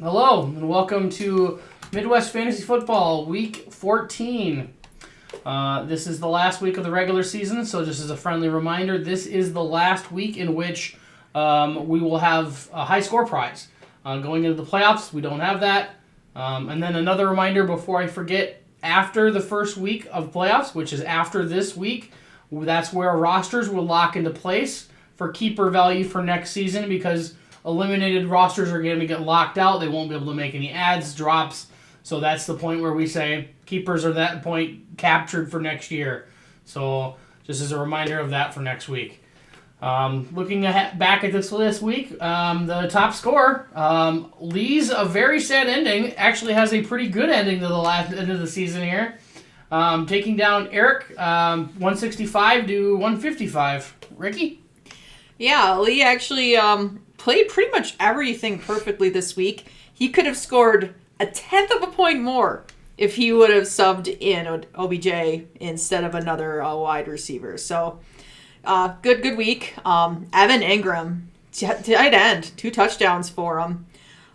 Hello, and welcome to Midwest Fantasy Football Week 14. This is the last week of the regular season, so just as a friendly reminder, this is the last week in which we will have a high score prize. Going into the playoffs, we don't have that. And then another reminder before I forget, after the first week of playoffs, which is after this week, that's where rosters will lock into place for keeper value for next season, because eliminated rosters are going to get locked out. They won't be able to make any ads, drops. So that's the point where we say keepers are that point captured for next year. So just as a reminder of that for next week. Looking back at this week, the top scorer, Lee's a very sad ending, actually has a pretty good ending to the last end of the season here. Taking down Eric, 165 to 155. Ricky? Yeah, Lee actually played pretty much everything perfectly this week. He could have scored a tenth of a point more if he would have subbed in OBJ instead of another wide receiver. So, good week. Evan Ingram, tight end, 2 touchdowns for him.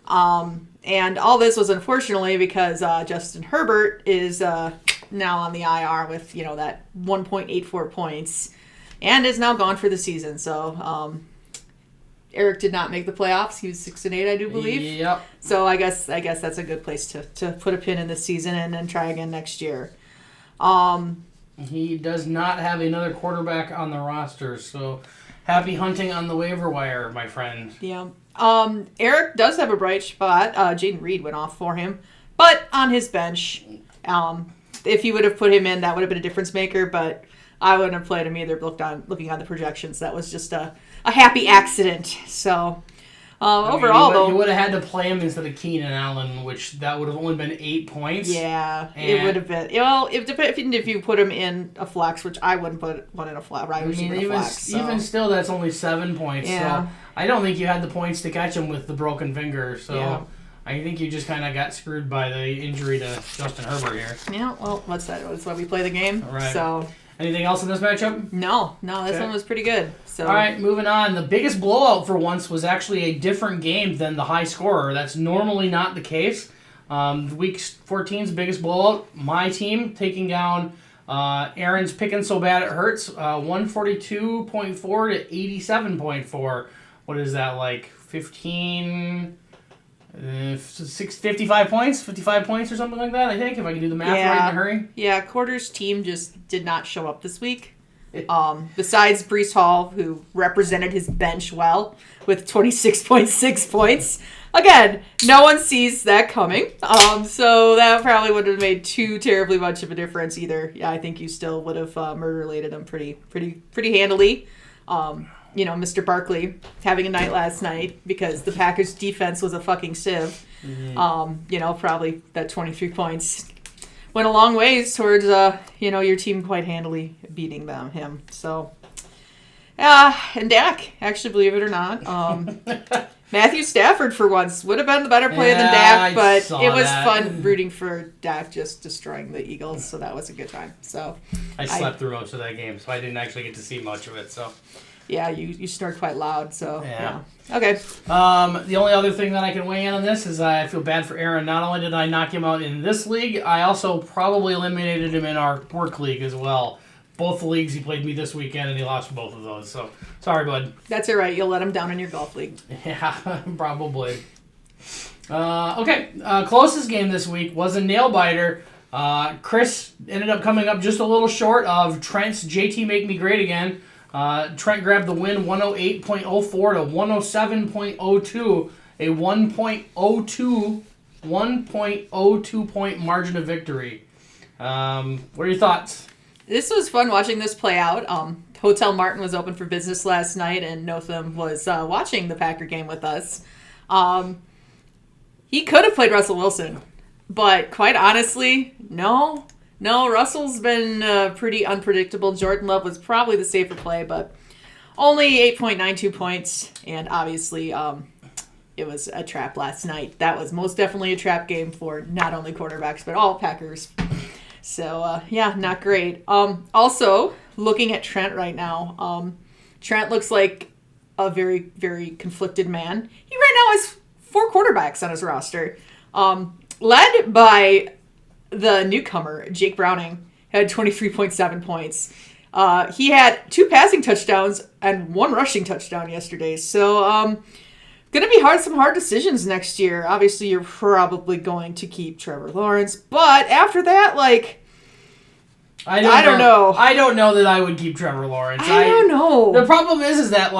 And all this was unfortunately because Justin Herbert is now on the IR with, that 1.84 points and is now gone for the season. So, Eric did not make the playoffs. He was 6-8, I do believe. Yep. So I guess that's a good place to put a pin in this season and then try again next year. He does not have another quarterback on the roster, so happy hunting on the waiver wire, my friend. Yeah. Eric does have a bright spot. Jaden Reed went off for him, but on his bench. If you would have put him in, that would have been a difference maker, but I wouldn't have played him either. Looking on the projections, that was just a happy accident. So overall, you would have had to play him instead of Keenan Allen, which that would have only been 8 points. Yeah, it would have been. Well, if you put him in a flex, which I wouldn't put one in a flex. Right? Even still, that's only 7 points. Yeah. So I don't think you had the points to catch him with the broken finger. So. Yeah. I think you just kind of got screwed by the injury to Justin Herbert here. Yeah, well, what's that? That's why we play the game. Right. So. Anything else in this matchup? No, this one was pretty good. So. All right, moving on. The biggest blowout for once was actually a different game than the high scorer. That's normally not the case. Week 14's biggest blowout, my team taking down Aaron's picking so bad it hurts, 142.4 to 87.4. What is that, like 55 points? 55 points or something like that, I think, if I can do the math right in a hurry. Yeah, Quarter's team just did not show up this week. Besides Breece Hall, who represented his bench well with 26.6 points. Again, no one sees that coming. So that probably wouldn't have made too terribly much of a difference either. Yeah, I think you still would have murder-lated him pretty handily. Mr. Barkley having a night last night because the Packers defense was a fucking sieve. Mm-hmm. Probably that 23 points went a long ways towards, your team quite handily beating him. So, and Dak, actually, believe it or not, Matthew Stafford for once would have been the better player than Dak, but it was fun rooting for Dak just destroying the Eagles, so that was a good time. So I slept through most of that game, so I didn't actually get to see much of it. So. Yeah, you snored quite loud, so yeah. Okay. The only other thing that I can weigh in on this is I feel bad for Aaron. Not only did I knock him out in this league, I also probably eliminated him in our work league as well. Both the leagues he played me this weekend, and he lost both of those. So, sorry, bud. That's all right. You'll let him down in your golf league. Yeah, probably. Okay, closest game this week was a nail-biter. Chris ended up coming up just a little short of Trent's JT Make Me Great Again. Trent grabbed the win, 108.04 to 107.02, a 1.02 point margin of victory. What are your thoughts? This was fun watching this play out. Hotel Martin was open for business last night, and Notham was watching the Packer game with us. He could have played Russell Wilson, but quite honestly, no. Russell's been pretty unpredictable. Jordan Love was probably the safer play, but only 8.92 points, and obviously it was a trap last night. That was most definitely a trap game for not only quarterbacks, but all Packers. So, not great. Also, looking at Trent right now, Trent looks like a very, very conflicted man. He right now has 4 quarterbacks on his roster. Led by the newcomer, Jake Browning, had 23.7 points. He had 2 passing touchdowns and 1 rushing touchdown yesterday. So, going to be some hard decisions next year. Obviously, you're probably going to keep Trevor Lawrence. But after that, I don't know. I don't know that I would keep Trevor Lawrence. I don't know. The problem is that,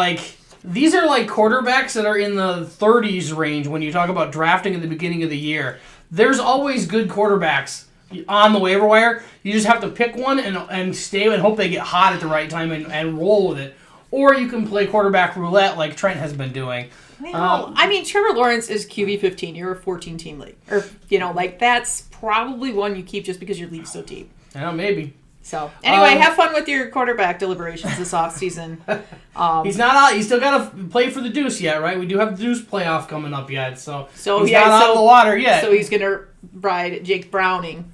these are quarterbacks that are in the 30s range when you talk about drafting at the beginning of the year. There's always good quarterbacks on the waiver wire. You just have to pick one and stay and hope they get hot at the right time and roll with it. Or you can play quarterback roulette like Trent has been doing. Well, Trevor Lawrence is QB 15. You're a 14-team league. Or, that's probably one you keep just because your league's so deep. Yeah, maybe. So, anyway, have fun with your quarterback deliberations this offseason. He's not out. He's still got to play for the Deuce yet, right? We do have the Deuce playoff coming up yet, so he's not out of the water yet. So he's going to ride Jake Browning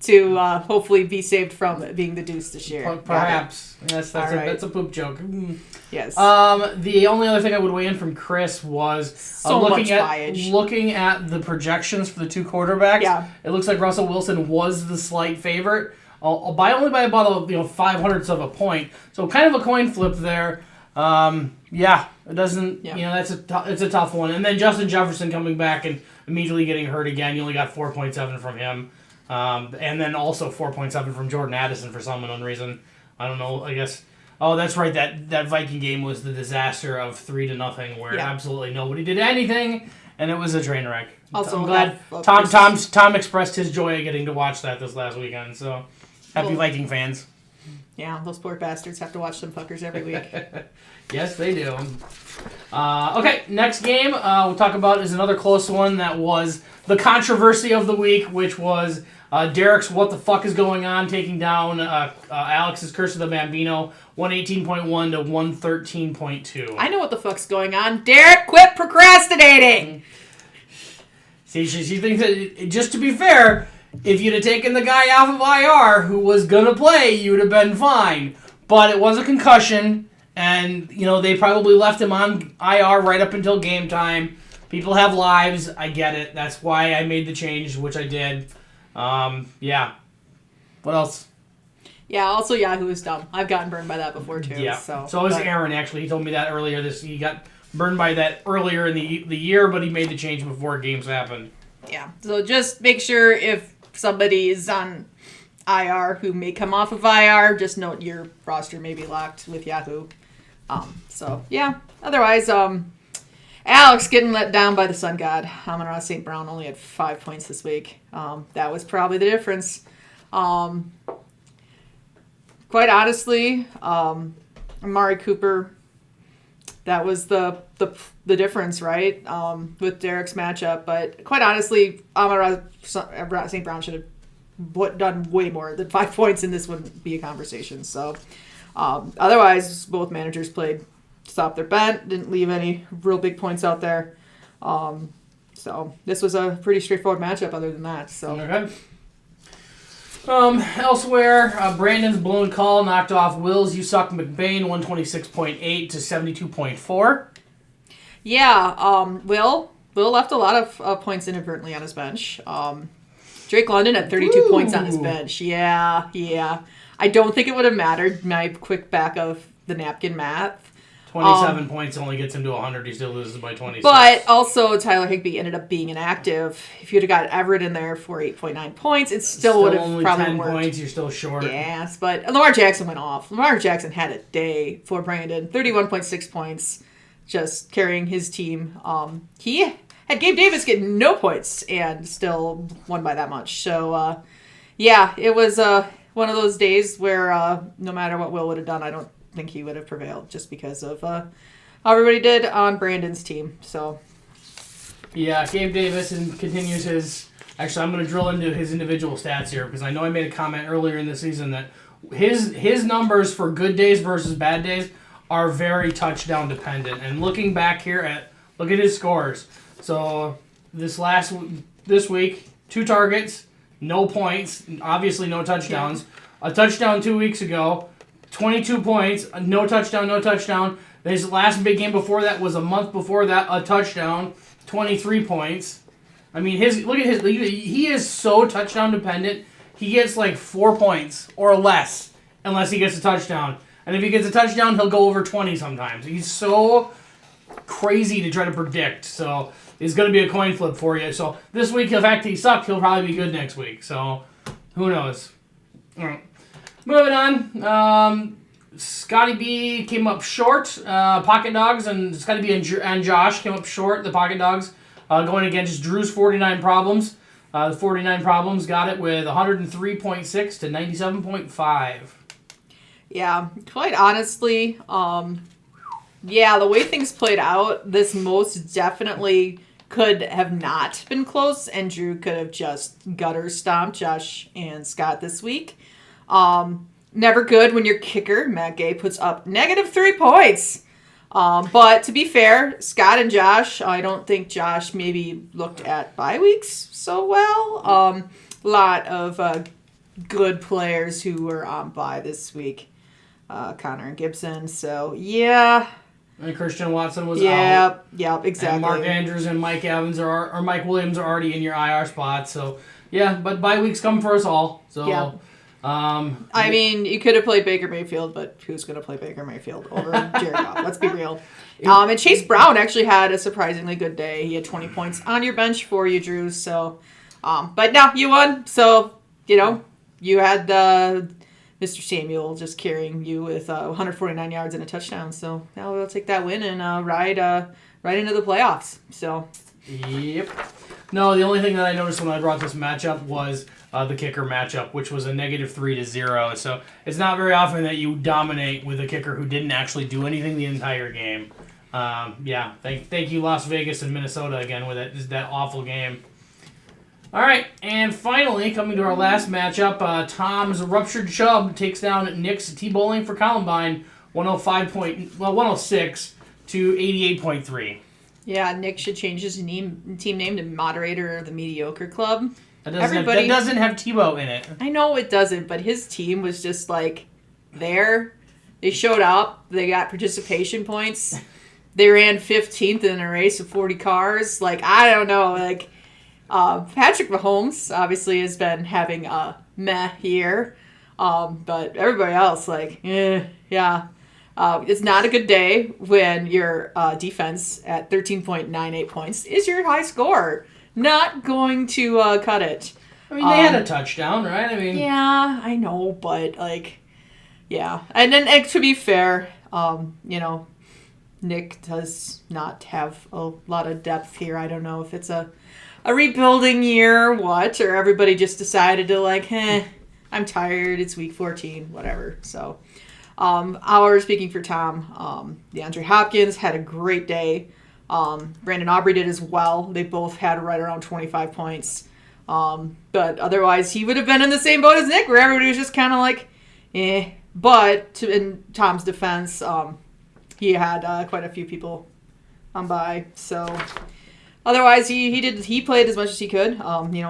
to hopefully be saved from being the Deuce this year. Perhaps. Yes, that's a poop joke. Yes. The only other thing I would weigh in from Chris was looking at the projections for the 2 quarterbacks. Yeah. It looks like Russell Wilson was the slight favorite. Only by about 0.05 of a point, so kind of a coin flip there. It doesn't. Yeah. It's a tough one. And then Justin Jefferson coming back and immediately getting hurt again. You only got 4.7 from him, and then also 4.7 from Jordan Addison for some unknown reason. I don't know. I guess. Oh, that's right. That Viking game was the disaster of 3-0, where absolutely nobody did anything, and it was a train wreck. Also, I'm glad Tom expressed his joy at getting to watch that this last weekend. So. Happy Viking fans. Yeah, those poor bastards have to watch them fuckers every week. Yes, they do. Okay, next game we'll talk about is another close one that was the controversy of the week, which was Derek's What the Fuck is Going On, taking down Alex's Curse of the Bambino, 118.1 to 113.2. I know what the fuck's going on. Derek, quit procrastinating! See, she thinks that, just to be fair, if you'd have taken the guy off of IR who was going to play, you would have been fine. But it was a concussion, and, they probably left him on IR right up until game time. People have lives. I get it. That's why I made the change, which I did. Yeah. What else? Yeah, also Yahoo is dumb. I've gotten burned by that before, too. Yeah. So was Aaron, actually. He told me that earlier. He got burned by that earlier in the year, but he made the change before games happened. Yeah. So just make sure if somebody is on IR who may come off of IR, just note your roster may be locked with Yahoo. Otherwise, Alex getting let down by the Sun God. Amon-Ra St. Brown only had 5 points this week. That was probably the difference. Quite honestly, Amari Cooper, that was the difference, right? With Derek's matchup. But quite honestly, Amon-Ra St. Brown should have done way more than 5 points, and this wouldn't be a conversation. So, otherwise, both managers played stop their bent, didn't leave any real big points out there. So this was a pretty straightforward matchup. Other than that, so. Okay. Elsewhere, Brandon's blown call knocked off Will's You Suck McBain, 126.8 to 72.4. Yeah, Will left a lot of points inadvertently on his bench. Drake London had 32 points on his bench. Yeah. I don't think it would have mattered. My quick back of the napkin math. 27 points only gets him to 100. He still loses by 26. But also, Tyler Higbee ended up being inactive. If you'd have got Everett in there for 8.9 points, it still would have only probably 10 worked. points. You're still short. Yes, but Lamar Jackson went off. Lamar Jackson had a day for Brandon. 31.6 points, just carrying his team. He had Gabe Davis get no points and still won by that much. So, it was one of those days where no matter what Will would have done, I don't think he would have prevailed just because of how everybody did on Brandon's team. So Gabe Davis continues his. Actually, I'm going to drill into his individual stats here because I know I made a comment earlier in the season that his numbers for good days versus bad days are very touchdown dependent. And looking back here look at his scores. So this week, 2 targets, no points, obviously no touchdowns. A touchdown 2 weeks ago. 22 points, no touchdown. His last big game before that was a month before that, a touchdown. 23 points. I mean, look at his. He is so touchdown dependent. He gets like 4 points or less unless he gets a touchdown. And if he gets a touchdown, he'll go over 20 sometimes. He's so crazy to try to predict. So it's going to be a coin flip for you. So this week, the fact that he sucked, he'll probably be good next week. So who knows? All right. Moving on. Scotty B came up short. Pocket Dogs and Scotty B and Josh came up short. The Pocket Dogs going against Drew's 49 Problems. The 49 Problems got it with 103.6 to 97.5. Yeah, quite honestly, the way things played out, this most definitely could have not been close, and Drew could have just gutter stomped Josh and Scott this week. Never good when your kicker, Matt Gay, puts up -3 points. But to be fair, Scott and Josh, I don't think Josh maybe looked at bye weeks so well. A lot of good players who were on bye this week. Connor and Gibson, so yeah. And Christian Watson was out. Yep, exactly. And Mark Andrews and Mike Evans or Mike Williams are already in your IR spot. So yeah, but bye weeks come for us all. So yeah. I mean, you could have played Baker Mayfield, but who's going to play Baker Mayfield over Jared Goff? Let's be real. And Chase Brown actually had a surprisingly good day. He had 20 points on your bench for you, Drew. So, but no, you won. So, you had Mr. Samuel just carrying you with 149 yards and a touchdown. So now we'll take that win and ride into the playoffs. So. Yep. No, the only thing that I noticed when I brought this matchup was the kicker matchup, which was a -3 to 0. So it's not very often that you dominate with a kicker who didn't actually do anything the entire game. Thank you, Las Vegas and Minnesota again with that awful game. All right, and finally, coming to our last matchup, Tom's Ruptured Chubb takes down Nick's T-Bowling for Columbine, 106 to 88.3. Yeah, Nick should change his team name to Moderator of the Mediocre Club. That doesn't have Tebow in it. I know it doesn't, but his team was just like there. They showed up. They got participation points. They ran 15th in a race of 40 cars. Like, I don't know. Like, Patrick Mahomes obviously has been having a meh year. But everybody else, like, yeah. It's not a good day when your defense at 13.98 points is your high score. Not going to cut it. I mean, they had a touchdown, right? I mean, yeah, I know, but yeah. And then to be fair, Nick does not have a lot of depth here. I don't know if it's a rebuilding year or what, or everybody just decided to I'm tired. It's week 14, whatever. So. Speaking for Tom, DeAndre Hopkins had a great day. Brandon Aubrey did as well. They both had right around 25 points. But otherwise, he would have been in the same boat as Nick, where everybody was just kind of like, eh. But in Tom's defense, he had quite a few people on by. So otherwise, he played as much as he could.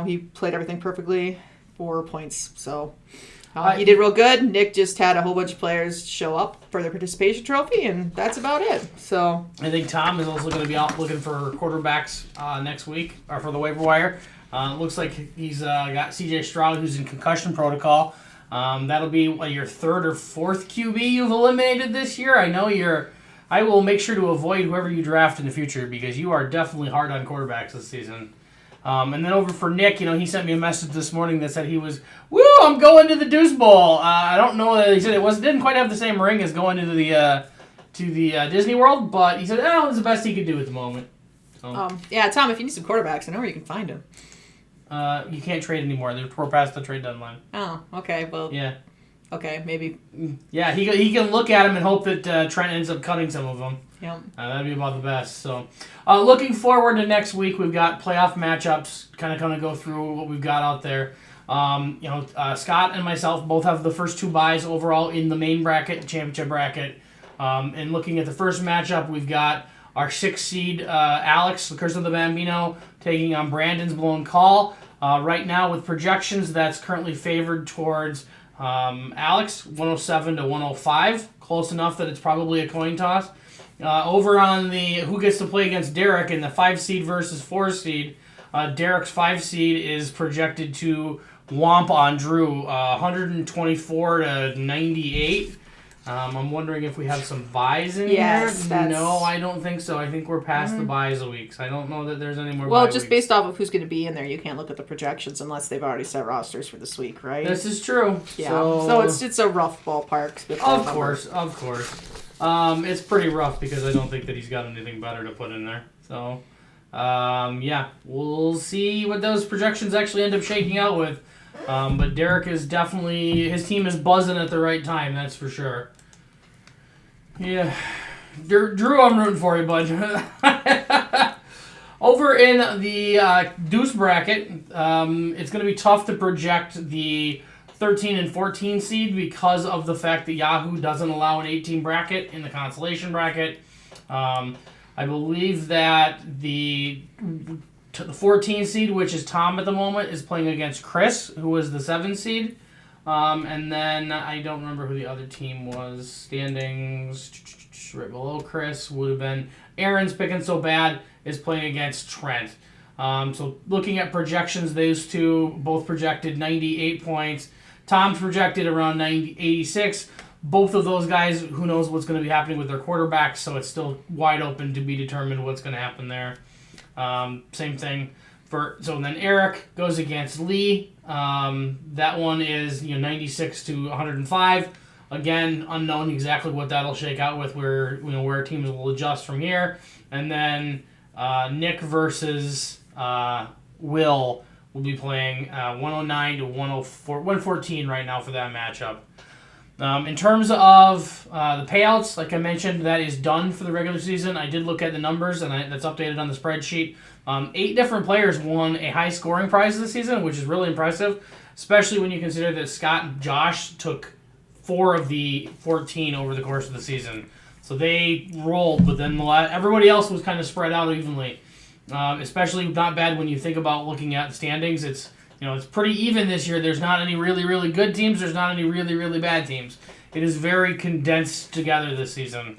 He played everything perfectly, 4 points. So. He did real good. Nick just had a whole bunch of players show up for their participation trophy, and that's about it. So I think Tom is also going to be out looking for quarterbacks next week, or for the waiver wire. Looks like he's got C.J. Stroud, who's in concussion protocol. That'll be your third or fourth QB you've eliminated this year. I will make sure to avoid whoever you draft in the future because you are definitely hard on quarterbacks this season. And then over for Nick, he sent me a message this morning that said he was, I'm going to the Deuce Bowl. I don't know that he said didn't quite have the same ring as going to the Disney World, but he said, it was the best he could do at the moment. So. Tom, if you need some quarterbacks, I know where you can find them. You can't trade anymore. We're past the trade deadline. Oh, okay. Well, yeah. Okay, maybe. Yeah, he can look at them and hope that Trent ends up cutting some of them. Yep. That'd be about the best. So, looking forward to next week, we've got playoff matchups. Kind of go through what we've got out there. Scott and myself both have the first 2 buys overall in the main bracket, championship bracket. And looking at the first matchup, we've got our 6th seed Alex, the Curse of the Bambino, taking on Brandon's Blown Call. Right now, with projections, that's currently favored towards Alex, 107 to 105. Close enough that it's probably a coin toss. Over on the who gets to play against Derek in the 5 seed versus 4 seed, Derek's 5 seed is projected to womp on Drew 124 to 98. I'm wondering if we have some buys in here. No, I don't think so. I think we're past the buys of weeks. I don't know that there's any more. Well, just based off of who's going to be in there, you can't look at the projections unless they've already set rosters for this week, right? This is true. Yeah. So it's a rough ballpark. Of course. It's pretty rough because I don't think that he's got anything better to put in there. So, yeah, we'll see what those projections actually end up shaking out with. But Derek is definitely, his team is buzzing at the right time, that's for sure. Yeah. Drew, I'm rooting for you, bud. Over in the deuce bracket, it's going to be tough to project the 13 and 14 seed because of the fact that Yahoo doesn't allow an 18 bracket in the consolation bracket. I believe that the 14 seed, which is Tom at the moment, is playing against Chris, who was the 7 seed. And then I don't remember who the other team was. Standings right below Chris would have been Aaron's Picking So Bad is playing against Trent. So looking at projections, those two both projected 98 points. Tom's projected around 86. Both of those guys, who knows what's going to be happening with their quarterbacks, so it's still wide open to be determined what's going to happen there. Same thing. So then Eric goes against Lee. That one is 96 to 105. Again, unknown exactly what that'll shake out with. Where teams will adjust from here. And then Nick versus Will be playing 109 to 104, 114 right now for that matchup. In terms of the payouts, like I mentioned, that is done for the regular season. I did look at the numbers, and that's updated on the spreadsheet. 8 different players won a high scoring prize this season, which is really impressive, especially when you consider that Scott and Josh took 4 of the 14 over the course of the season. So they rolled, but then everybody else was kind of spread out evenly. Especially not bad when you think about looking at the standings. It's pretty even this year. There's not any really, really good teams. There's not any really, really bad teams. It is very condensed together this season.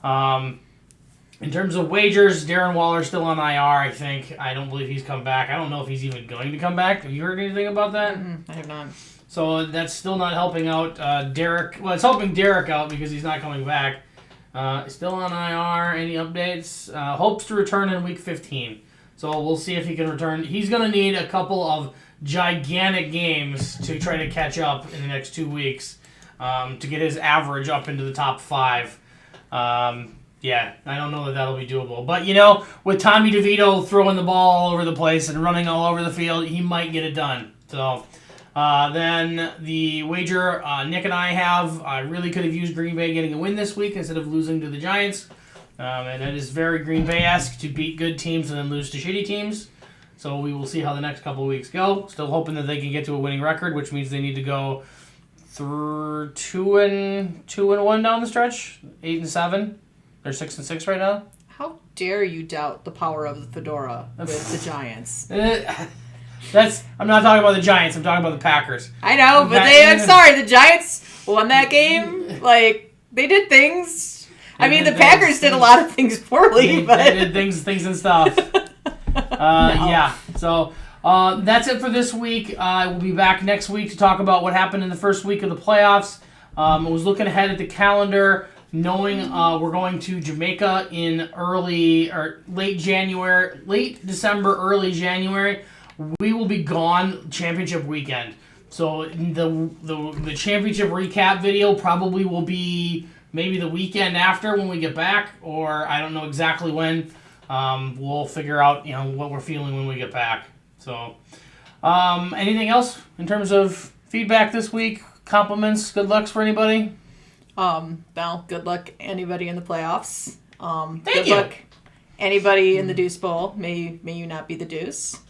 In terms of wagers, Darren Waller's still on IR, I think. I don't believe he's come back. I don't know if he's even going to come back. Have you heard anything about that? I have not. So that's still not helping out Derek. Well, it's helping Derek out because he's not coming back. Still on IR. Any updates? Hopes to return in week 15. So we'll see if he can return. He's going to need a couple of gigantic games to try to catch up in the next 2 weeks to get his average up into the top 5. Yeah, I don't know that that'll be doable. But, with Tommy DeVito throwing the ball all over the place and running all over the field, he might get it done. So then the wager Nick and I have, I really could have used Green Bay getting a win this week instead of losing to the Giants. And that is very Green Bay-esque to beat good teams and then lose to shitty teams. So we will see how the next couple of weeks go. Still hoping that they can get to a winning record, which means they need to go through 2-1 down the stretch, 8-7. They're 6-6 right now. How dare you doubt the power of the fedora with the Giants? I'm not talking about the Giants. I'm talking about the Packers. I know, but I'm sorry. The Giants won that game. Like, they did things. The Packers did a lot of things poorly. They did things and stuff. Yeah. So that's it for this week. I will be back next week to talk about what happened in the first week of the playoffs. I was looking ahead at the calendar, knowing we're going to Jamaica in late December, early January. We will be gone championship weekend. So the championship recap video probably will be maybe the weekend after when we get back, or I don't know exactly when. We'll figure out what we're feeling when we get back. So anything else in terms of feedback this week? Compliments, good lucks for anybody? Well, good luck anybody in the playoffs. Thank good you. luck anybody in the Deuce Bowl. May you not be the Deuce.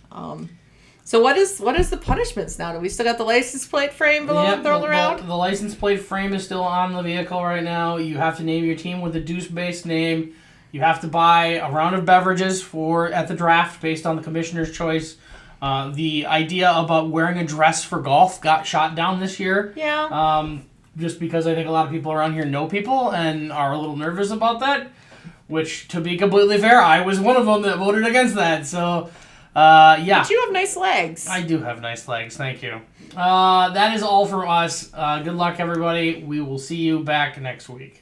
So what is the punishments now? Do we still got the license plate frame thrown around? The license plate frame is still on the vehicle right now. You have to name your team with a Deuce-based name. You have to buy a round of beverages at the draft based on the commissioner's choice. The idea about wearing a dress for golf got shot down this year. Yeah. Just because I think a lot of people around here know people and are a little nervous about that. which, to be completely fair, I was one of them that voted against that. So, yeah. But you have nice legs. I do have nice legs. Thank you. That is all from us. Good luck, everybody. We will see you back next week.